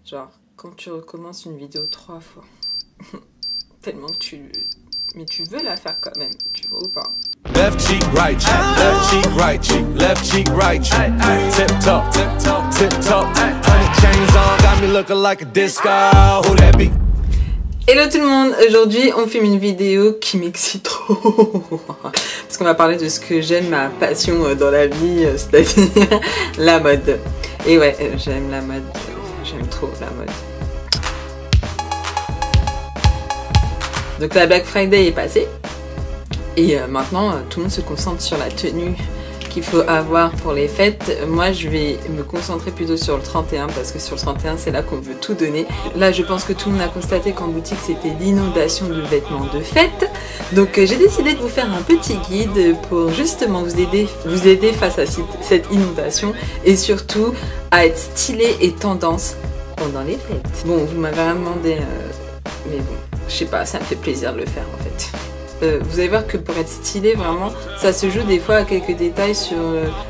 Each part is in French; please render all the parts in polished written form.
Genre, quand tu recommences une vidéo 3 fois, tellement que tu... Mais tu veux la faire quand même, tu vois ou pas? Left cheek, right cheek, left cheek, right cheek, left cheek, right cheek. Tip top, tip top, tip top. 100 chains on, got me looking like a disco. Who that be? Hello tout le monde, aujourd'hui on filme une vidéo qui m'excite trop parce qu'on va parler de ce que j'aime, ma passion dans la vie, c'est-à-dire la mode. Et ouais, j'aime la mode, j'aime trop la mode. Donc la Black Friday est passée et maintenant tout le monde se concentre sur la tenue qu'il faut avoir pour les fêtes. Moi je vais me concentrer plutôt sur le 31 parce que sur le 31 c'est là qu'on veut tout donner. Là je pense que tout le monde a constaté qu'en boutique c'était l'inondation de vêtements de fête. Donc j'ai décidé de vous faire un petit guide pour justement vous aider face à cette inondation et surtout à être stylé et tendance pendant les fêtes. Bon, vous m'avez rien demandé mais bon, je sais pas, ça me fait plaisir de le faire en fait. Vous allez voir que pour être stylé, vraiment, ça se joue des fois à quelques détails sur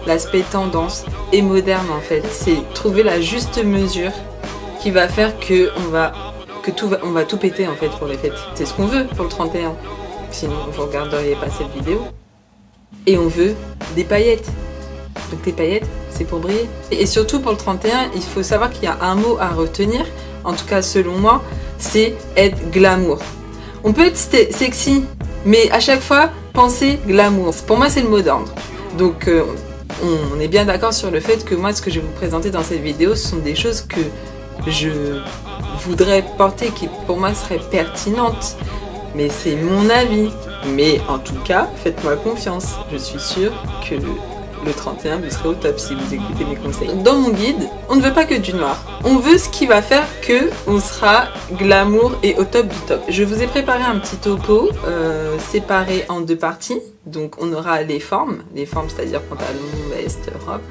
l'aspect tendance et moderne en fait. C'est trouver la juste mesure qui va faire que on va tout péter en fait pour les fêtes. C'est ce qu'on veut pour le 31. Sinon, vous ne regarderiez pas cette vidéo. Et on veut des paillettes. Donc les paillettes, c'est pour briller. Et surtout pour le 31, il faut savoir qu'il y a un mot à retenir, en tout cas selon moi, c'est être glamour. On peut être sexy, mais à chaque fois, pensez glamour. Pour moi, c'est le mot d'ordre. Donc, on est bien d'accord sur le fait que moi, ce que je vais vous présenter dans cette vidéo, ce sont des choses que je voudrais porter, qui pour moi seraient pertinentes. Mais c'est mon avis. Mais en tout cas, faites-moi confiance. Je suis sûre que le 31, vous serez au top si vous écoutez mes conseils. Dans mon guide, on ne veut pas que du noir. On veut ce qui va faire que on sera glamour et au top du top. Je vous ai préparé un petit topo séparé en deux parties. Donc on aura les formes c'est-à-dire pantalon, veste, robe,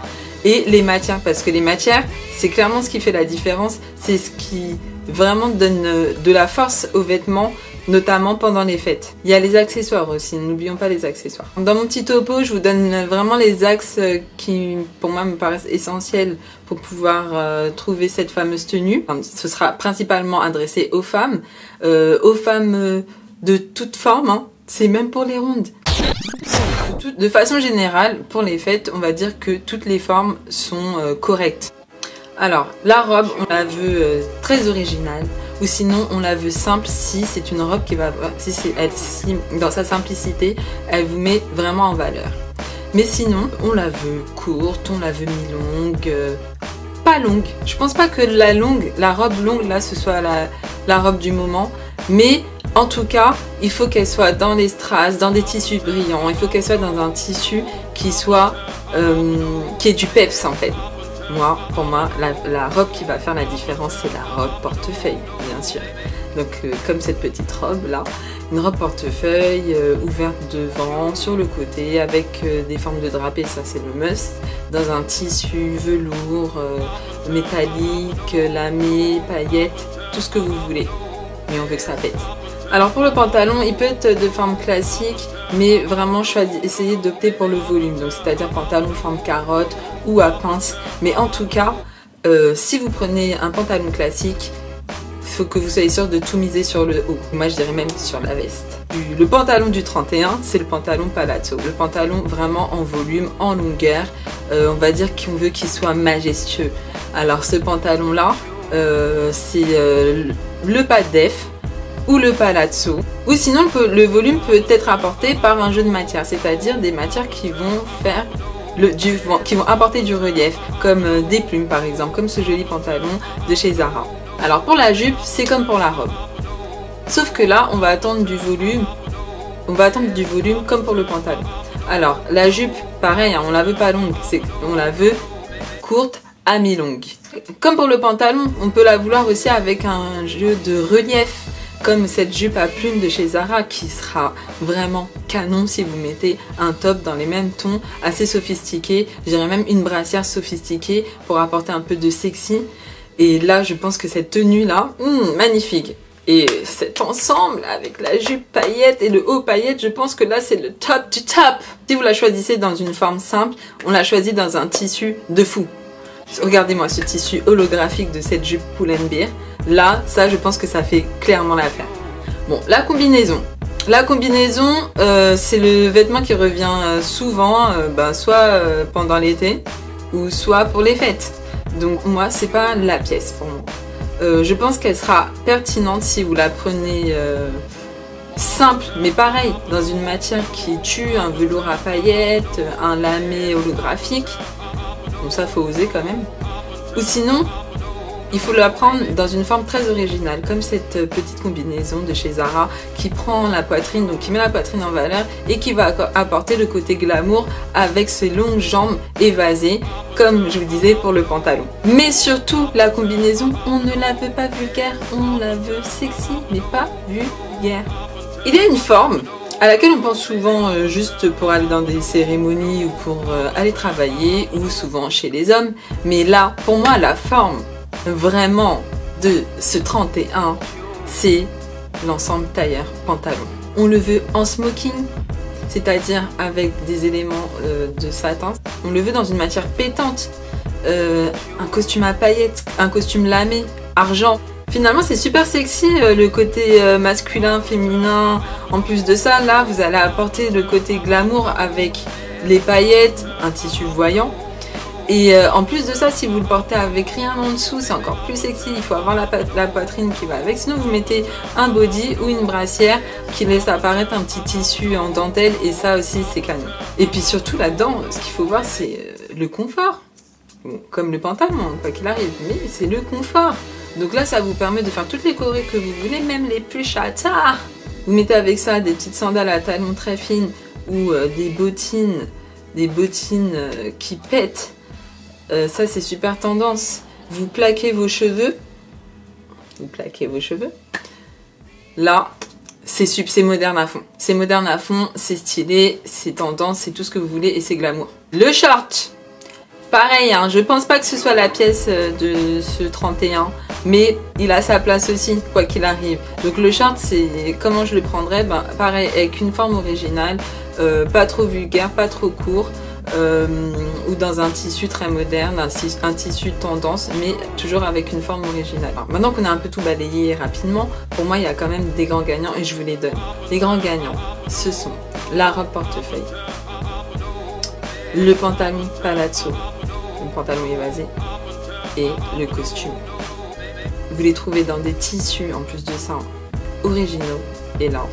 et les matières, parce que les matières, c'est clairement ce qui fait la différence. C'est ce qui vraiment donne de la force aux vêtements, notamment pendant les fêtes. Il y a les accessoires aussi, n'oublions pas les accessoires. Dans mon petit topo, je vous donne vraiment les axes qui, pour moi, me paraissent essentiels pour pouvoir trouver cette fameuse tenue. Ce sera principalement adressé aux femmes de toute forme, hein. C'est même pour les rondes. De façon générale, pour les fêtes, on va dire que toutes les formes sont correctes. Alors, la robe, on la veut très originale, ou sinon on la veut simple si c'est une robe qui va, si dans sa simplicité, elle vous met vraiment en valeur. Mais sinon, on la veut courte, on la veut mi-longue, pas longue. Je pense pas que la robe longue, là, ce soit la robe du moment, mais en tout cas, il faut qu'elle soit dans les strass, dans des tissus brillants, il faut qu'elle soit dans un tissu qui soit, qui ait du peps en fait. Pour moi, la robe qui va faire la différence, c'est la robe portefeuille, bien sûr. Donc, comme cette petite robe là, une robe portefeuille ouverte devant, sur le côté, avec des formes de drapé, ça c'est le must, dans un tissu velours, métallique, lamé, paillettes, tout ce que vous voulez. Mais on veut que ça pète. Alors pour le pantalon, il peut être de forme classique, mais vraiment essayez d'opter pour le volume, donc c'est-à-dire pantalon forme carotte ou à pince. Mais en tout cas, si vous prenez un pantalon classique, il faut que vous soyez sûr de tout miser sur le haut. Moi je dirais même sur la veste. Le pantalon du 31, c'est le pantalon palazzo. Le pantalon vraiment en volume, en longueur. On va dire qu'on veut qu'il soit majestueux. Alors ce pantalon là, c'est le pas def ou le palazzo, ou sinon le volume peut être apporté par un jeu de matières, c'est-à-dire des matières qui vont faire qui vont apporter du relief, comme des plumes par exemple, comme ce joli pantalon de chez Zara. Alors pour la jupe, c'est comme pour la robe, sauf que là on va attendre du volume, comme pour le pantalon. Alors la jupe, pareil, hein, on la veut pas longue, on la veut courte à mi-longue. Comme pour le pantalon, on peut la vouloir aussi avec un jeu de relief, comme cette jupe à plumes de chez Zara qui sera vraiment canon si vous mettez un top dans les mêmes tons, assez sophistiqué, je dirais même une brassière sophistiquée pour apporter un peu de sexy. Et là je pense que cette tenue là, magnifique. Et cet ensemble avec la jupe paillette et le haut paillette, je pense que là c'est le top du top. Si vous la choisissez dans une forme simple, on la choisit dans un tissu de fou. Regardez-moi ce tissu holographique de cette jupe Pull&Bear. Là, ça, je pense que ça fait clairement l'affaire. Bon, la combinaison. La combinaison, c'est le vêtement qui revient souvent, soit pendant l'été ou soit pour les fêtes. Donc moi, c'est pas la pièce pour moi. Je pense qu'elle sera pertinente si vous la prenez simple, mais pareil, dans une matière qui tue, un velours à paillettes, un lamé holographique. Donc ça, faut oser quand même. Ou sinon, il faut la prendre dans une forme très originale, comme cette petite combinaison de chez Zara qui prend la poitrine, donc qui met la poitrine en valeur et qui va apporter le côté glamour avec ses longues jambes évasées, comme je vous disais pour le pantalon. Mais surtout, la combinaison, on ne la veut pas vulgaire, on la veut sexy, mais pas vulgaire. Il y a une forme à laquelle on pense souvent juste pour aller dans des cérémonies ou pour aller travailler, ou souvent chez les hommes. Mais là, pour moi, la forme vraiment de ce 31, c'est l'ensemble tailleur pantalon. On le veut en smoking, c'est-à-dire avec des éléments de satin. On le veut dans une matière pétante, un costume à paillettes, un costume lamé, argent. Finalement, c'est super sexy le côté masculin, féminin. En plus de ça, là, vous allez apporter le côté glamour avec les paillettes, un tissu voyant. Et en plus de ça, si vous le portez avec rien en dessous, c'est encore plus sexy. Il faut avoir la poitrine qui va avec. Sinon, vous mettez un body ou une brassière qui laisse apparaître un petit tissu en dentelle. Et ça aussi, c'est canon. Et puis surtout, là-dedans, ce qu'il faut voir, c'est le confort. Bon, comme le pantalon, quoi qu'il arrive. Mais c'est le confort. Donc là, ça vous permet de faire toutes les chorés que vous voulez, même les plus chatards. Vous mettez avec ça des petites sandales à talons très fines ou des bottines qui pètent. Ça, c'est super tendance. Vous plaquez vos cheveux. Là, c'est moderne à fond. C'est moderne à fond, c'est stylé, c'est tendance, c'est tout ce que vous voulez et c'est glamour. Le short. Pareil, hein, je pense pas que ce soit la pièce de ce 31, mais il a sa place aussi, quoi qu'il arrive. Donc le short, c'est comment je le prendrais, pareil, avec une forme originale, pas trop vulgaire, pas trop court, ou dans un tissu très moderne, un tissu tendance, mais toujours avec une forme originale. Alors, maintenant qu'on a un peu tout balayé rapidement, pour moi, il y a quand même des grands gagnants et je vous les donne. Les grands gagnants, ce sont la robe portefeuille, le pantalon palazzo, le pantalon évasé et le costume. Vous les trouvez dans des tissus, en plus de ça, originaux. Et là,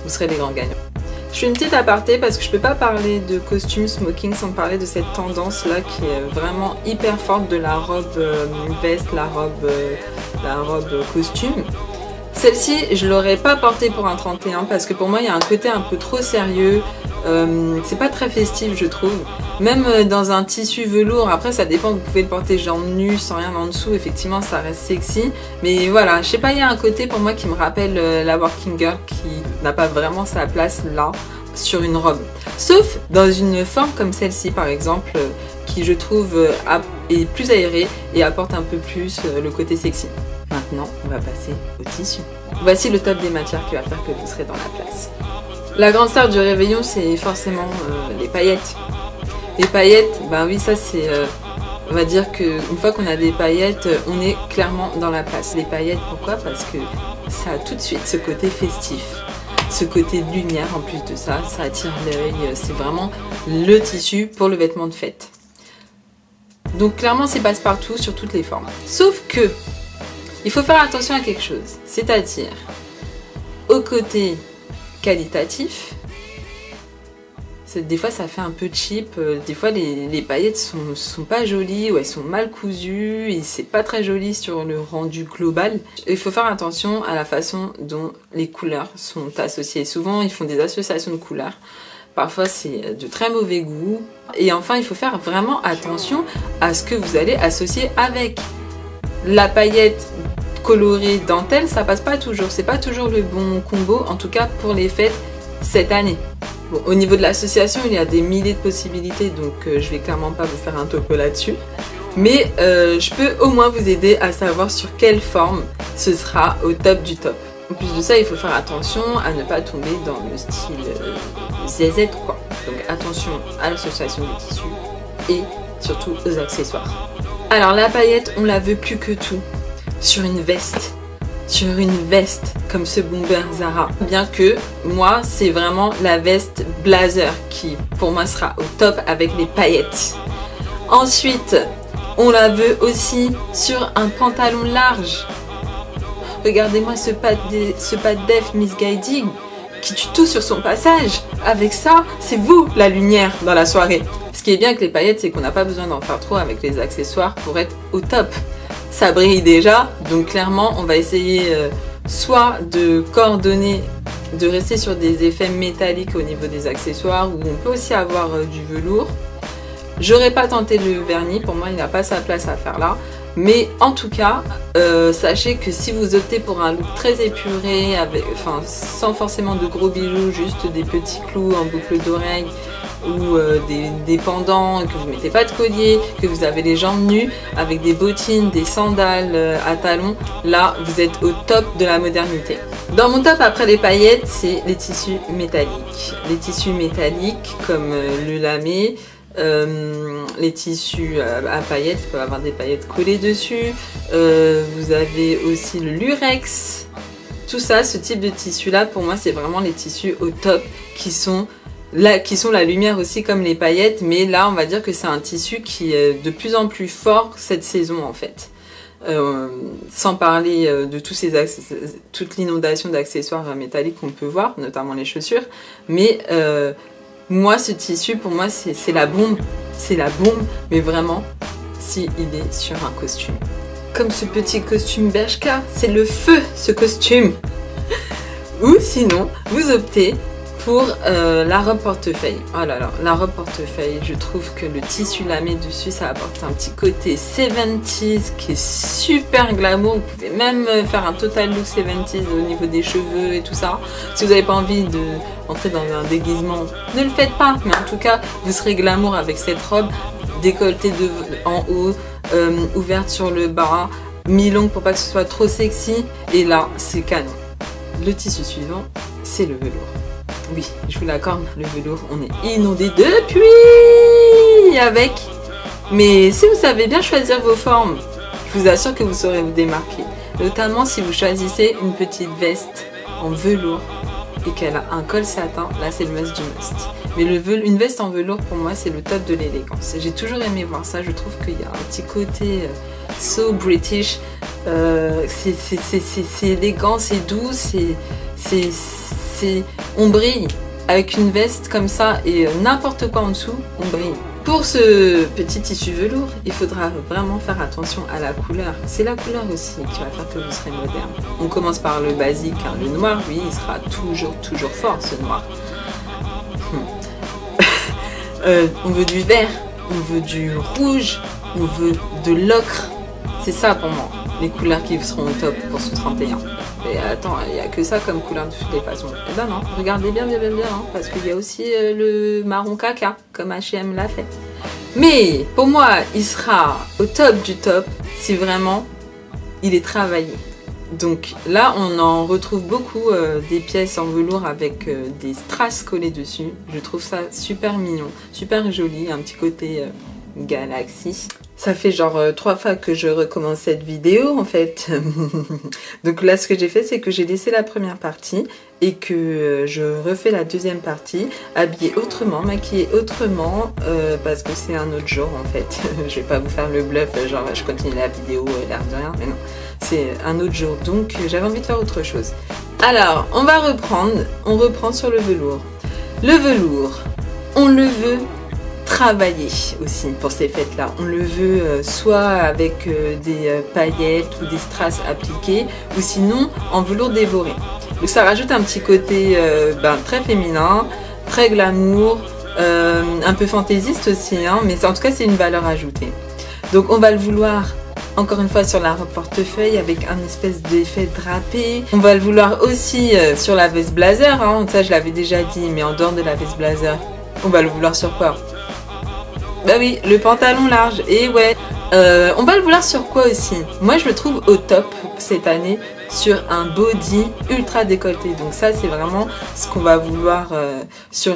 vous serez les grands gagnants. Je fais une petite aparté parce que je peux pas parler de costume smoking sans parler de cette tendance là qui est vraiment hyper forte de la robe veste, la robe costume. Celle-ci, je l'aurais pas portée pour un 31 parce que pour moi il y a un côté un peu trop sérieux. C'est pas très festif, je trouve. Même dans un tissu velours, après ça dépend, vous pouvez le porter jambes nues sans rien en dessous, effectivement ça reste sexy. Mais voilà, je sais pas, il y a un côté pour moi qui me rappelle la working girl qui n'a pas vraiment sa place là sur une robe. Sauf dans une forme comme celle-ci par exemple, qui je trouve est plus aérée et apporte un peu plus le côté sexy. Maintenant, on va passer au tissu. Voici le top des matières qui va faire que vous serez dans la place. La grande star du réveillon, c'est forcément les paillettes. Les paillettes, bah oui, ça c'est... on va dire qu'une fois qu'on a des paillettes, on est clairement dans la place. Les paillettes, pourquoi? Parce que ça a tout de suite ce côté festif. Ce côté de lumière en plus de ça, ça attire l'œil. C'est vraiment le tissu pour le vêtement de fête. Donc clairement, c'est passe-partout sur toutes les formes. Sauf que, il faut faire attention à quelque chose. C'est-à-dire, au côté qualitatif, des fois ça fait un peu cheap, des fois les paillettes sont pas jolies ou elles sont mal cousues et c'est pas très joli sur le rendu global. Il faut faire attention à la façon dont les couleurs sont associées. Souvent ils font des associations de couleurs, parfois c'est de très mauvais goût. Et enfin il faut faire vraiment attention à ce que vous allez associer avec. La paillette colorée dentelle, ça passe pas toujours, c'est pas toujours le bon combo, en tout cas pour les fêtes cette année. Bon, au niveau de l'association, il y a des milliers de possibilités, donc je vais clairement pas vous faire un topo là-dessus. Mais je peux au moins vous aider à savoir sur quelle forme ce sera au top du top. En plus de ça, il faut faire attention à ne pas tomber dans le style ZZ quoi. Donc attention à l'association des tissus et surtout aux accessoires. Alors la paillette, on la veut plus que tout sur une veste. Sur une veste comme ce bomber Zara. Bien que moi c'est vraiment la veste blazer qui pour moi sera au top avec les paillettes. Ensuite on la veut aussi sur un pantalon large. Regardez-moi ce pas de def misguiding qui tue tout sur son passage. Avec ça, c'est vous la lumière dans la soirée. Ce qui est bien avec les paillettes, c'est qu'on n'a pas besoin d'en faire trop avec les accessoires pour être au top. Ça brille déjà, donc clairement, on va essayer soit de coordonner, de rester sur des effets métalliques au niveau des accessoires, où on peut aussi avoir du velours. J'aurais pas tenté le vernis, pour moi, il n'a pas sa place à faire là. Mais en tout cas, sachez que si vous optez pour un look très épuré, sans forcément de gros bijoux, juste des petits clous en boucle d'oreille ou des pendants, que vous ne mettez pas de collier, que vous avez les jambes nues, avec des bottines, des sandales à talons, là vous êtes au top de la modernité. Dans mon top après les paillettes, c'est les tissus métalliques. Les tissus métalliques comme le lamé, les tissus à paillettes, il peut avoir des paillettes collées dessus, vous avez aussi le lurex, tout ça, ce type de tissu là pour moi c'est vraiment les tissus au top qui sont la lumière aussi comme les paillettes, mais là on va dire que c'est un tissu qui est de plus en plus fort cette saison en fait. Sans parler de toute l'inondation d'accessoires métalliques qu'on peut voir, notamment les chaussures, mais moi ce tissu pour moi c'est la bombe, mais vraiment si il est sur un costume. Comme ce petit costume Bershka, c'est le feu ce costume. Ou sinon vous optez pour la robe portefeuille. Oh là là, la robe portefeuille, je trouve que le tissu lamé dessus, ça apporte un petit côté 70s qui est super glamour. Vous pouvez même faire un total look 70s au niveau des cheveux et tout ça. Si vous n'avez pas envie d'entrer dans un déguisement, ne le faites pas. Mais en tout cas, vous serez glamour avec cette robe, décolletée en haut, ouverte sur le bas, mi-longue pour pas que ce soit trop sexy. Et là, c'est canon. Le tissu suivant, c'est le velours. Oui, je vous l'accorde, le velours, on est inondé depuis avec. Mais si vous savez bien choisir vos formes, je vous assure que vous saurez vous démarquer. Notamment si vous choisissez une petite veste en velours et qu'elle a un col satin, là c'est le must du must. Mais une veste en velours pour moi c'est le top de l'élégance. J'ai toujours aimé voir ça, je trouve qu'il y a un petit côté so British. C'est élégant, c'est doux, on brille avec une veste comme ça et n'importe quoi en dessous, on brille. Pour ce petit tissu velours, il faudra vraiment faire attention à la couleur. C'est la couleur aussi qui va faire que vous serez moderne. On commence par le basique, hein. Le noir, lui, il sera toujours fort, ce noir. On veut du vert, on veut du rouge, on veut de l'ocre. C'est ça pour moi, les couleurs qui seront au top pour ce 31. Et attends, il n'y a que ça comme couleur de toutes les façons. Eh ben non, regardez bien, hein, parce qu'il y a aussi le marron caca, comme H&M l'a fait. Mais pour moi, il sera au top du top si vraiment il est travaillé. Donc là, on en retrouve beaucoup des pièces en velours avec des strass collés dessus. Je trouve ça super mignon, super joli, un petit côté galaxie. Ça fait genre 3 fois que je recommence cette vidéo en fait. Donc là ce que j'ai fait c'est que j'ai laissé la première partie et que je refais la deuxième partie, habillée autrement, maquillée autrement, parce que c'est un autre jour en fait. Je vais pas vous faire le bluff, genre je continue la vidéo l'air de rien, mais non. C'est un autre jour, donc j'avais envie de faire autre chose. Alors on va on reprend sur le velours. Le velours, on le veut travailler aussi pour ces fêtes là, on le veut soit avec des paillettes ou des strass appliquées ou sinon en velours dévoré. Donc ça rajoute un petit côté très féminin, très glamour, un peu fantaisiste aussi, hein, mais en tout cas c'est une valeur ajoutée. Donc on va le vouloir encore une fois sur la robe portefeuille avec un espèce d'effet drapé. On va le vouloir aussi sur la veste blazer, hein, ça je l'avais déjà dit, mais en dehors de la veste blazer, on va le vouloir sur quoi? Bah oui, le pantalon large, et ouais. On va le vouloir sur quoi aussi? Moi je le trouve au top cette année sur un body ultra décolleté. Donc ça c'est vraiment ce qu'on va vouloir sur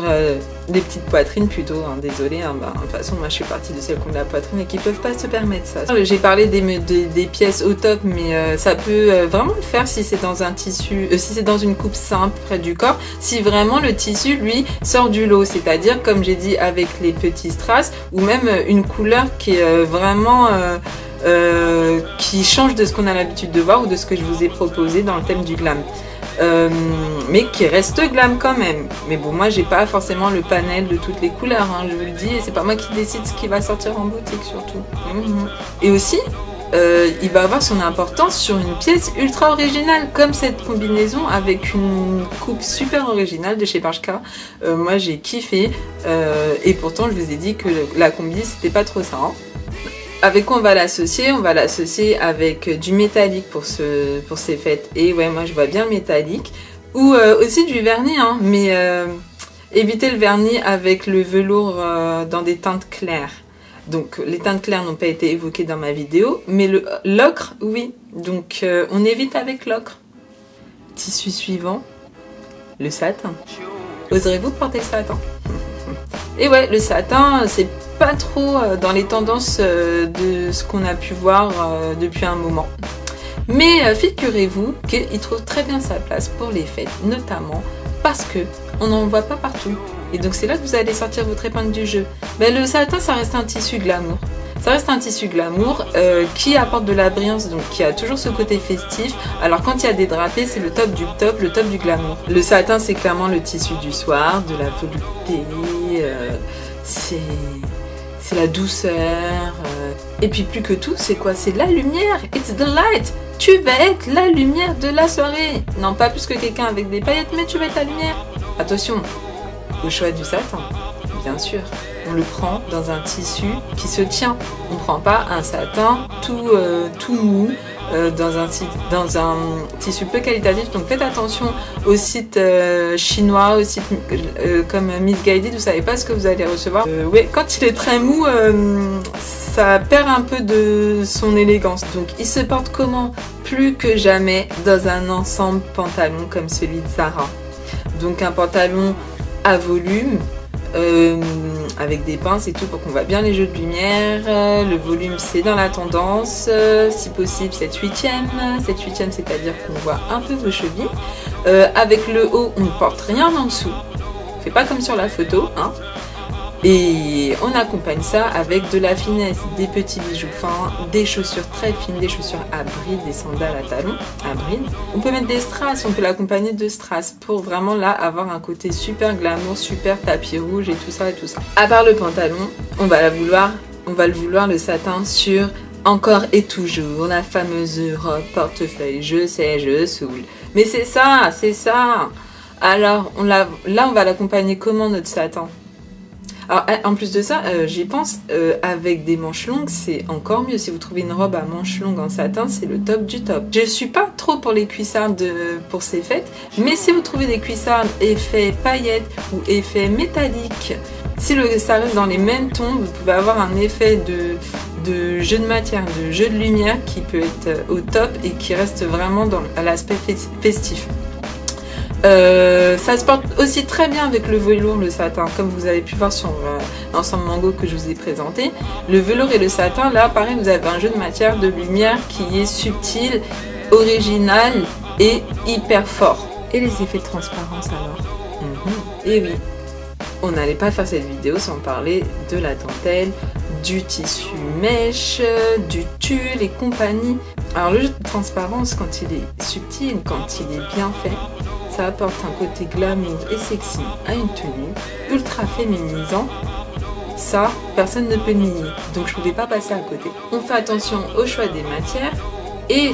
les petites poitrines plutôt, hein, désolé, hein, de toute façon moi je suis partie de celles qui ont de la poitrine et qui peuvent pas se permettre ça. J'ai parlé des pièces au top, mais ça peut vraiment le faire si c'est dans un tissu, si c'est dans une coupe simple près du corps, si vraiment le tissu lui sort du lot, c'est-à-dire comme j'ai dit avec les petits strass ou même une couleur qui est vraiment qui change de ce qu'on a l'habitude de voir ou de ce que je vous ai proposé dans le thème du glam, mais qui reste glam quand même. Mais bon, moi j'ai pas forcément le panel de toutes les couleurs, hein, je vous le dis, et c'est pas moi qui décide ce qui va sortir en boutique surtout. Et aussi il va avoir son importance sur une pièce ultra originale comme cette combinaison avec une coupe super originale de chez Bershka. Moi j'ai kiffé, et pourtant je vous ai dit que la combi c'était pas trop ça, hein. Avec quoi on va l'associer? On va l'associer avec du métallique pour ces fêtes. Et ouais, moi je vois bien le métallique. Ou aussi du vernis, hein, mais évitez le vernis avec le velours dans des teintes claires. Donc les teintes claires n'ont pas été évoquées dans ma vidéo, mais l'ocre, oui. Donc on évite avec l'ocre. Tissu suivant, le satin. Oserez-vous porter le satin? Et ouais, le satin, c'est pas trop dans les tendances de ce qu'on a pu voir depuis un moment. Mais figurez-vous qu'il trouve très bien sa place pour les fêtes, notamment parce que on n'en voit pas partout. Et donc c'est là que vous allez sortir votre épingle du jeu. Ben, le satin, ça reste un tissu glamour. Ça reste un tissu glamour qui apporte de la brillance, donc qui a toujours ce côté festif. Alors quand il y a des drapés, c'est le top du glamour. Le satin, c'est clairement le tissu du soir, de la volupté, c'est la douceur. Et puis plus que tout, c'est quoi? C'est la lumière. It's the light. Tu vas être la lumière de la soirée. Non, pas plus que quelqu'un avec des paillettes, mais tu vas être la lumière. Attention au choix du satin, bien sûr. On le prend dans un tissu qui se tient. On ne prend pas un satin tout mou dans un tissu peu qualitatif. Donc faites attention aux sites chinois, aux sites comme Miss Guided. Vous savez pas ce que vous allez recevoir. Ouais, quand il est très mou, ça perd un peu de son élégance. Donc il se porte comment? Plus que jamais dans un ensemble pantalon comme celui de Zara. Donc un pantalon à volume, avec des pinces et tout pour qu'on voit bien les jeux de lumière. Le volume c'est dans la tendance, si possible 7/8e, 7/8e c'est-à-dire qu'on voit un peu vos chevilles. Avec le haut on ne porte rien en dessous, on fait pas comme sur la photo, hein. Et on accompagne ça avec de la finesse, des petits bijoux fins, des chaussures très fines, des chaussures à bride, des sandales à talons à bride. On peut mettre des strass, on peut l'accompagner de strass pour vraiment là avoir un côté super glamour, super tapis rouge et tout ça et tout ça. À part le pantalon, on va le vouloir le satin sur encore et toujours la fameuse robe portefeuille. Je sais, je saoule. Mais c'est ça, c'est ça. Alors là on va l'accompagner comment notre satin? Alors, en plus de ça, j'y pense, avec des manches longues, c'est encore mieux. Si vous trouvez une robe à manches longues en satin, c'est le top du top. Je suis pas trop pour les cuissardes pour ces fêtes, mais si vous trouvez des cuissardes effet paillettes ou effet métallique, si ça reste dans les mêmes tons, vous pouvez avoir un effet de jeu de matière, de jeu de lumière qui peut être au top et qui reste vraiment à l'aspect festif. Ça se porte aussi très bien avec le velours, le satin, comme vous avez pu voir sur l'ensemble mango que je vous ai présenté. Le velours et le satin, là pareil, vous avez un jeu de matière, de lumière qui est subtil, original et hyper fort. Et les effets de transparence alors? Et oui, on n'allait pas faire cette vidéo sans parler de la dentelle, du tissu mèche, du tulle et compagnie. Alors le jeu de transparence, quand il est subtil, quand il est bien fait, ça apporte un côté glamour et sexy à une tenue, ultra féminisant. Ça, personne ne peut nier, donc je ne pouvais pas passer à côté. On fait attention au choix des matières et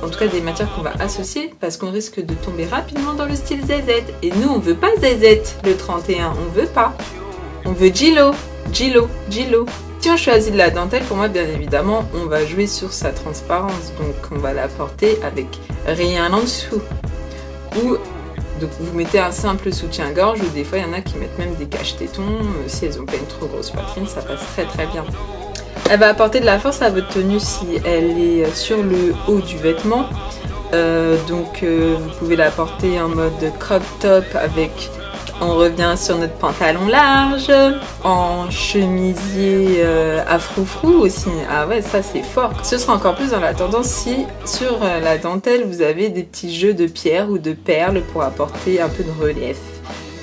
en tout cas des matières qu'on va associer, parce qu'on risque de tomber rapidement dans le style ZZ. Et nous, on veut pas ZZ le 31, on veut pas. On veut Gilo. Si on choisit de la dentelle, pour moi, bien évidemment, on va jouer sur sa transparence. Donc, on va la porter avec rien en dessous. Ou donc vous mettez un simple soutien-gorge, ou des fois il y en a qui mettent même des cache-tétons. Si elles n'ont pas une trop grosse poitrine, ça passe très très bien. Elle va apporter de la force à votre tenue si elle est sur le haut du vêtement. Vous pouvez la porter en mode crop top avec, on revient sur notre pantalon large, en chemisier à froufrou aussi. Ah ouais, ça c'est fort. Ce sera encore plus dans la tendance si sur la dentelle vous avez des petits jeux de pierres ou de perles pour apporter un peu de relief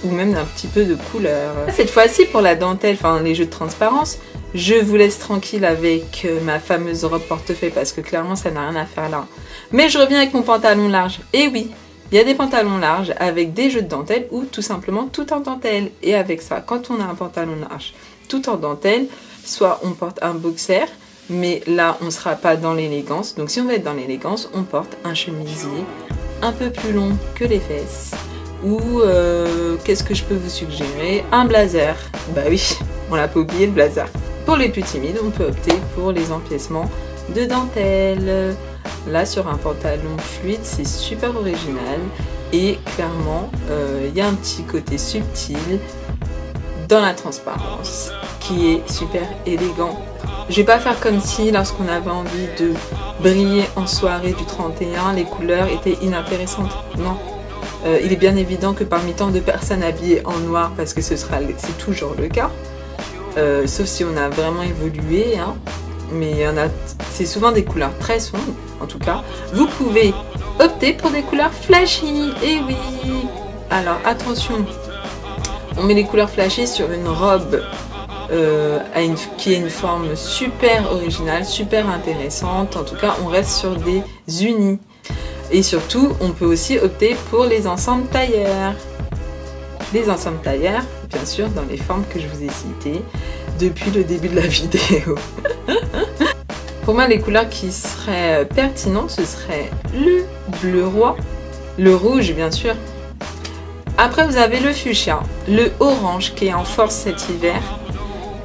ou même un petit peu de couleur. Cette fois-ci pour la dentelle, enfin les jeux de transparence, je vous laisse tranquille avec ma fameuse robe portefeuille parce que clairement ça n'a rien à faire là. Mais je reviens avec mon pantalon large. Et oui, il y a des pantalons larges avec des jeux de dentelle ou tout simplement tout en dentelle. Et avec ça, quand on a un pantalon large tout en dentelle, soit on porte un boxer, mais là on ne sera pas dans l'élégance. Donc si on veut être dans l'élégance, on porte un chemisier un peu plus long que les fesses. Ou qu'est-ce que je peux vous suggérer? Un blazer. Bah oui, on l'a pas oublié le blazer. Pour les plus timides, on peut opter pour les empiècements de dentelle. Là sur un pantalon fluide, c'est super original et clairement il y a un petit côté subtil dans la transparence qui est super élégant. Je vais pas faire comme si lorsqu'on avait envie de briller en soirée du 31, les couleurs étaient inintéressantes. Non. Il est bien évident que parmi tant de personnes habillées en noir, parce que c'est toujours le cas, sauf si on a vraiment évolué, hein, mais c'est souvent des couleurs très sombres, en tout cas. Vous pouvez opter pour des couleurs flashy, et oui. Alors attention, on met les couleurs flashy sur une robe qui a une forme super originale, super intéressante. En tout cas, on reste sur des unis. Et surtout, on peut aussi opter pour les ensembles tailleurs. Les ensembles tailleurs, bien sûr, dans les formes que je vous ai citées depuis le début de la vidéo. Pour moi, les couleurs qui seraient pertinentes, ce serait le bleu roi, le rouge, bien sûr. Après, vous avez le fuchsia, le orange qui est en force cet hiver.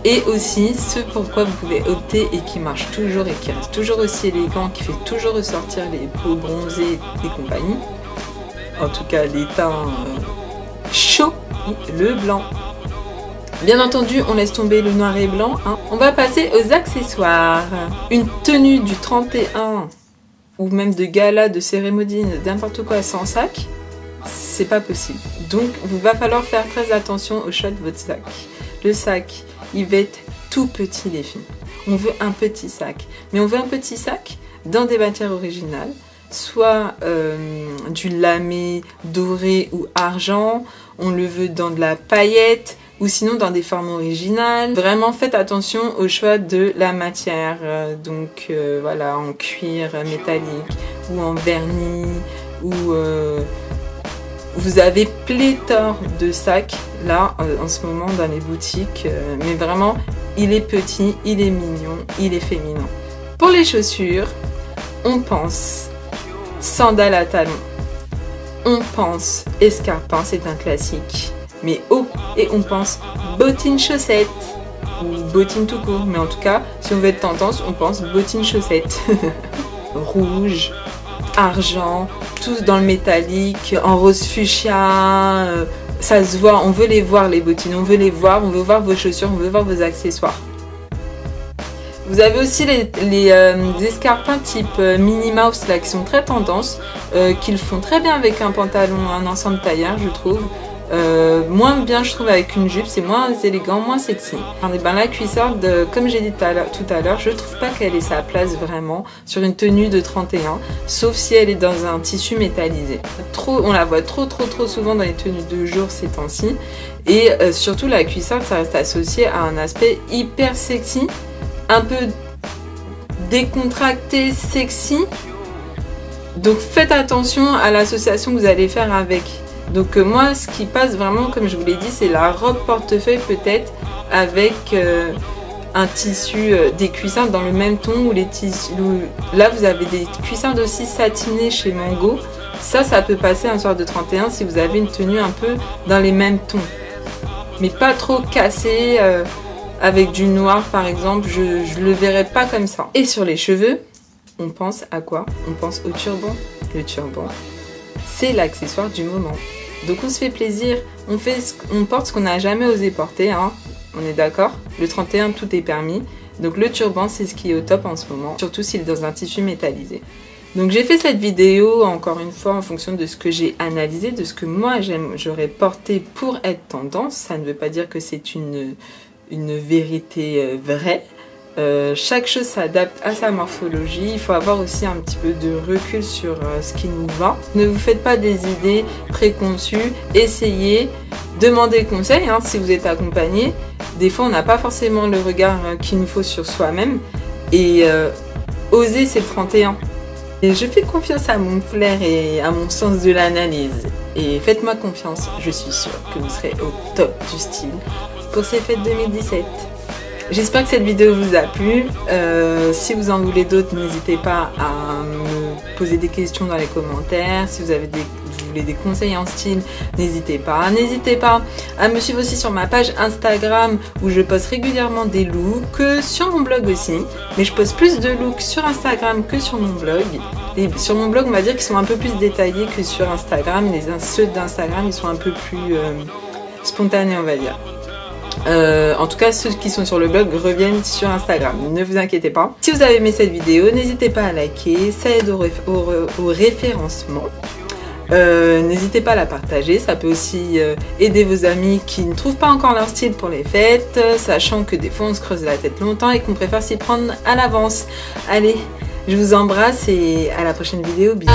Et aussi ce pourquoi vous pouvez opter et qui marche toujours et qui reste toujours aussi élégant, qui fait toujours ressortir les peaux bronzées et compagnie. En tout cas les teints chauds, le blanc. Bien entendu, on laisse tomber le noir et blanc. Hein. On va passer aux accessoires. Une tenue du 31 ou même de gala, de cérémonie, n'importe quoi sans sac, c'est pas possible. Donc, il va falloir faire très attention au choix de votre sac. Le sac, il va être tout petit les filles. On veut un petit sac. Mais on veut un petit sac dans des matières originales. Soit du lamé doré ou argent. On le veut dans de la paillette. Ou sinon dans des formes originales. Vraiment faites attention au choix de la matière. Voilà, en cuir métallique ou en vernis. Ou vous avez pléthore de sacs là en ce moment dans les boutiques. Mais vraiment, il est petit, il est mignon, il est féminin. Pour les chaussures, on pense sandales à talons. On pense escarpins, c'est un classique. Mais haut, et on pense bottines chaussettes ou bottines tout court, mais en tout cas si on veut être tendance on pense bottines chaussettes rouge, argent, tous dans le métallique, en rose fuchsia, ça se voit, on veut les voir les bottines, on veut les voir, on veut voir vos chaussures, on veut voir vos accessoires. Vous avez aussi les escarpins type Minnie Mouse là qui sont très tendance, qu'ils font très bien avec un pantalon, un ensemble tailleur je trouve. Moins bien je trouve avec une jupe, c'est moins élégant, moins sexy. La cuissarde, comme j'ai dit tout à l'heure, je trouve pas qu'elle ait sa place vraiment sur une tenue de 31, sauf si elle est dans un tissu métallisé. On la voit trop souvent dans les tenues de jour ces temps-ci. Et surtout la cuissarde, ça reste associé à un aspect hyper sexy, un peu décontracté, sexy. Donc faites attention à l'association que vous allez faire avec. Donc moi ce qui passe vraiment comme je vous l'ai dit c'est la robe portefeuille peut-être avec un tissu, des cuissardes dans le même ton ou les tissus, là vous avez des cuissardes aussi satinées chez Mango, ça peut passer un soir de 31 si vous avez une tenue un peu dans les mêmes tons mais pas trop cassée avec du noir par exemple, je le verrais pas comme ça. Et sur les cheveux on pense à quoi? On pense au turban. Le turban c'est l'accessoire du moment. Donc on se fait plaisir, on porte ce qu'on n'a jamais osé porter, hein. On est d'accord. Le 31 tout est permis. Donc le turban c'est ce qui est au top en ce moment, surtout s'il est dans un tissu métallisé. Donc j'ai fait cette vidéo encore une fois en fonction de ce que j'ai analysé, de ce que moi j'aurais porté pour être tendance. Ça ne veut pas dire que c'est une vérité vraie. Chaque chose s'adapte à sa morphologie. Il faut avoir aussi un petit peu de recul sur ce qui nous va. Ne vous faites pas des idées préconçues. Essayez, demandez conseil si vous êtes accompagné. Des fois on n'a pas forcément le regard qu'il nous faut sur soi-même. Et oser, c'est le 31. Et je fais confiance à mon flair et à mon sens de l'analyse. Et faites-moi confiance, je suis sûre que vous serez au top du style pour ces fêtes 2017. J'espère que cette vidéo vous a plu. Si vous en voulez d'autres, n'hésitez pas à me poser des questions dans les commentaires. Si vous voulez des conseils en style, n'hésitez pas. N'hésitez pas à me suivre aussi sur ma page Instagram où je poste régulièrement des looks, sur mon blog aussi. Mais je poste plus de looks sur Instagram que sur mon blog. Et sur mon blog, on va dire qu'ils sont un peu plus détaillés que sur Instagram. Ceux d'Instagram, ils sont un peu plus spontanés, on va dire. En tout cas, ceux qui sont sur le blog reviennent sur Instagram, ne vous inquiétez pas. Si vous avez aimé cette vidéo, n'hésitez pas à liker, ça aide au référencement. N'hésitez pas à la partager, ça peut aussi aider vos amis qui ne trouvent pas encore leur style pour les fêtes, sachant que des fois on se creuse la tête longtemps et qu'on préfère s'y prendre à l'avance. Allez, je vous embrasse et à la prochaine vidéo, bisous.